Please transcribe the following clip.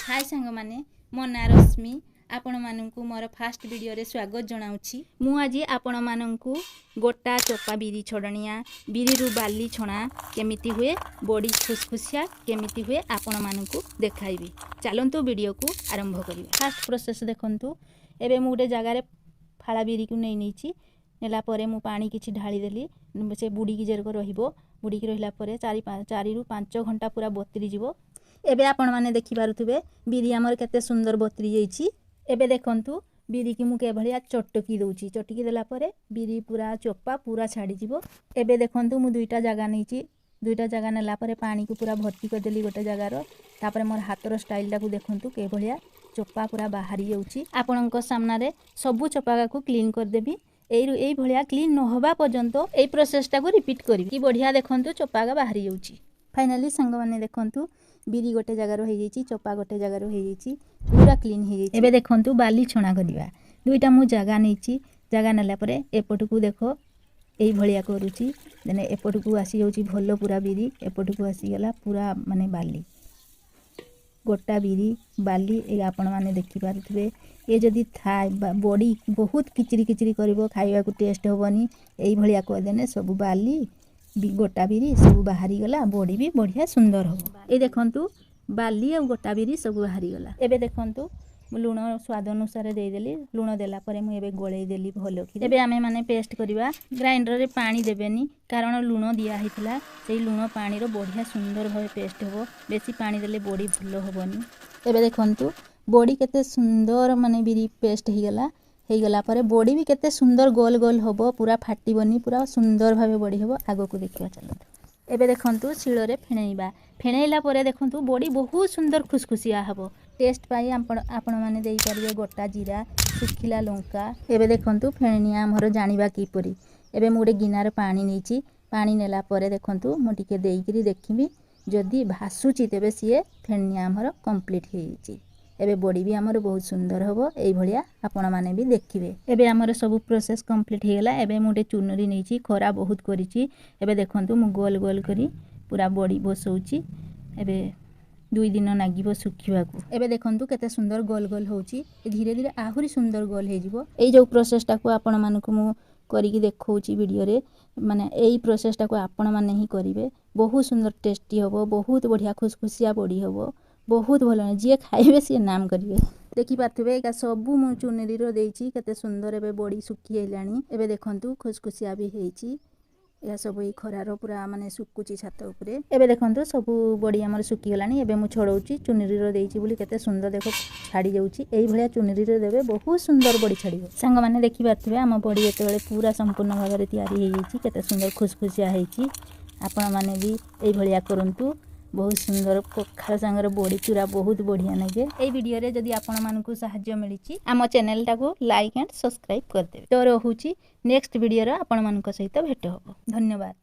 हाय सांग माने मो ना रश्मि आपण मानू मोर फास्ट वीडियो रे स्वागत जनाऊँगी। मु आज आपण मानू गोटा चोपा बिरी छड़निया बिरी रु बाली छणा केमिति हुए बड़ी खुसखुसिया केमिति हुए आपण मानू देखाइबी। चलतु वीडियो को आरंभ करिबा। फास्ट प्रोसेस देखंतु। एबे मु गोटे जगार फाड़ा बिरी को नहीं नेला परे मु पानी किछि ढाली देली से बुड़ी की जेरको रहिबो। बुड़ी की रहिला परे 4 रु 5 घंटा पूरा बतरी जिवो। एबे आपण माने देखि पारुथबे बिरी हमर केते सुंदर बतरी जाईछि। एबे देखंतु बिरी की मु के भलिया चटकी दउछि। चटकी देला परे बिरी पूरा चोपा पूरा छाड़ी जिवो। एबे देखंतु मु दुईटा जगह नैछि। दुईटा जगह नेला परे पानी को पूरा भर्ती कर देली गोटे जगार। तापरे मोर हातर स्टाइल टाकू देखंतु के भलिया चोपा पूरा बाहरी जाउछि। आपणक सामने सबु चोपा को क्लीन कर देबी। एई भलिया क्लीन न होबा पर्यंत एई प्रोसेस टाकू रिपीट करिवि। कि बढ़िया देखंतु चोपा का बाहरी जाउछि। फाइनली संग माने देखंतु बिरी गोटे जगार हो जाइछि। चोपा गोटे जगार हो जाइछि। पूरा क्लीन हो जाइछि। एबे देखंतु बाली छणा करिवा। दुईटा मु जगह नैछि। जगह नेला परे एपटकू देखो एई भलिया करूछि। देने एपटकू आसी जाउछि भलो पूरा बिरी। एपटकू आसी गला पूरा माने बाली गोटा बिरी बाली ए आपण माने देखि पारुथबे। ए जदी थाय बॉडी बहुत किचरी किचरी करिवो खाइबा को टेस्ट होबनी। एई भलिया को देने सब बाली गोटा बिरी सब बाहरी गला। बॉडी भी बढ़िया सुंदर हो। ए देखंतु बाली और गोटा बिरी सब बाहरी गला। एबे देखंतु लूण स्वाद अनुसार दे देली। लूण देला परे मु एबे गोळेई देली भलो कि। एबे आमे माने पेस्ट करिवा। ग्राइंडर रे पानी देबेनी कारण लूण दिया हितला। सेई लूण पानी रो बढ़िया सुंदर भाबे पेस्ट होबो। बेसी पानी देले बॉडी भलो होबनी। एबे देखंतु बॉडी केते सुंदर माने बिरी पेस्ट ही गला परे बॉडी भी केते सुंदर गोल गोल होबो। पूरा फाटिबनी पूरा सुंदर भाबे बॉडी होबो। आगो को देखिबा चलतो। एबे देखंतु शिଳରେ फेणैबा। फेणैला परे देखंतु बॉडी बहुत सुंदर खुसखुसिया हबो। टेस्ट पाई आपण माने देई परिबे गोटा जीरा सुखिला लंका। एबे देखंतु फेणनिया हमर जानिबा की परी। एबे मु गोटे गिनार पानी नैछि। पानी नेला परे देखंतु मु टिके देईकरी देखिबी जदी भासुची तेबे सिए फेणनिया हमर कंप्लीट हे जाइछि। एबे बॉडी भी हमर बहुत सुंदर होबो। एई भलिया आपण माने भी देखिबे। एबे हमर सब प्रोसेस कंप्लीट हे गेला। एबे मु गोटे चुनरी नैछि। खरा बहुत करिछि। एबे देखंतु मु गोल गोल करी पूरा बॉडी बसौछि। एबे 2 दिन नागिबो सुखिबाकू। एबे देखंतु केते सुंदर गोल गोल होउछि। धीरे धीरे आहुरी सुंदर गोल हे जिवो। एई जो प्रोसेस टाकू आपण मानकू मु करिकि देखौछि वीडियो रे। माने एई प्रोसेस टाकू आपण माने ही करिवे। बहुत सुंदर टेस्टी होबो। बहुत बढ़िया खुसखुसिया बॉडी होबो। बहुत भलो जे खाइबे से नाम करिवे। देखि पाथबे एका सबु मु चुनरी रो देइछि। केते सुंदर एबे बॉडी सुखी हेलानी। एबे देखंतु खुसखुसिया भी हेइछि। या सब ई खरारो पूरा माने सुकुची छात ऊपरे। एबे देखंतु सबु बॉडी हमर सुखी गेलानी। एबे मु छडौछि चुनरी रो देइछि बोली केते सुंदर देखो छाडी जाउछि। एई भलिया चुनरी रो देबे बहुत सुंदर बॉडी छाडीबो। संग माने देखि पाथबे हम बॉडी एते बेले पूरा संपूर्ण भाबरे तयारी हे जाइछि। केते सुंदर खुसखुसिया हेइछि। आपण माने भी एई भलिया करंतु। बहुत सुंदर पखार संगर बॉडी पूरा बहुत बढ़िया लगे। एई वीडियो रे जदी आपण मानकू सहाय्य मिलिछि आम चैनल टाको लाइक एंड सब्सक्राइब कर देबे। तो रहूछि नेक्स्ट वीडियो रे आपण मानक सहित भेट होबो। धन्यवाद।